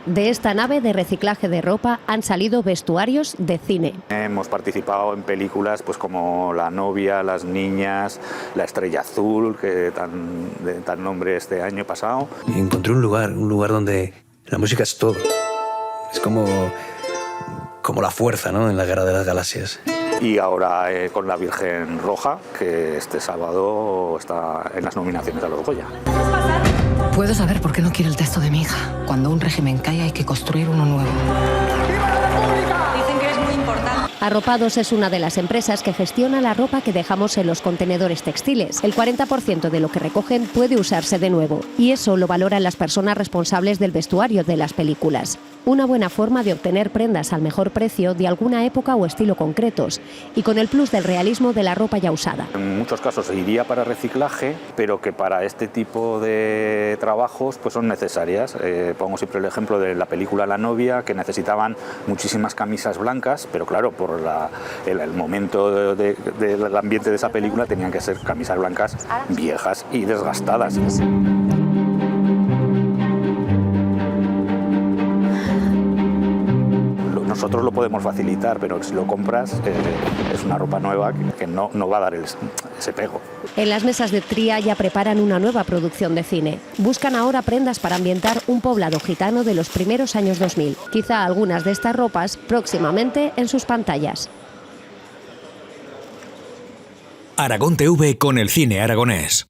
De esta nave de reciclaje de ropa han salido vestuarios de cine. Hemos participado en películas pues como La novia, Las niñas, La estrella azul, que de tan nombre este año pasado. Y encontré un lugar donde la música es todo. Es como la fuerza, ¿no?, en la guerra de las galaxias. Y ahora con La Virgen Roja, que este sábado está en las nominaciones a los Goya. Puedo saber por qué no quiere el texto de mi hija. Cuando un régimen cae hay que construir uno nuevo. Dicen que es muy importante. Arropados es una de las empresas que gestiona la ropa que dejamos en los contenedores textiles. El 40% de lo que recogen puede usarse de nuevo, y eso lo valoran las personas responsables del vestuario de las películas. Una buena forma de obtener prendas al mejor precio de alguna época o estilo concretos, y con el plus del realismo de la ropa ya usada. En muchos casos se iría para reciclaje, pero que para este tipo de trabajos pues son necesarias. Pongo siempre el ejemplo de la película La novia, que necesitaban muchísimas camisas blancas, pero claro, por el momento del ambiente de esa película tenían que ser camisas blancas viejas y desgastadas. Nosotros lo podemos facilitar, pero si lo compras es una ropa nueva que no va a dar ese pego. En las mesas de Tria ya preparan una nueva producción de cine. Buscan ahora prendas para ambientar un poblado gitano de los primeros años 2000. Quizá algunas de estas ropas próximamente en sus pantallas. Aragón TV con el cine aragonés.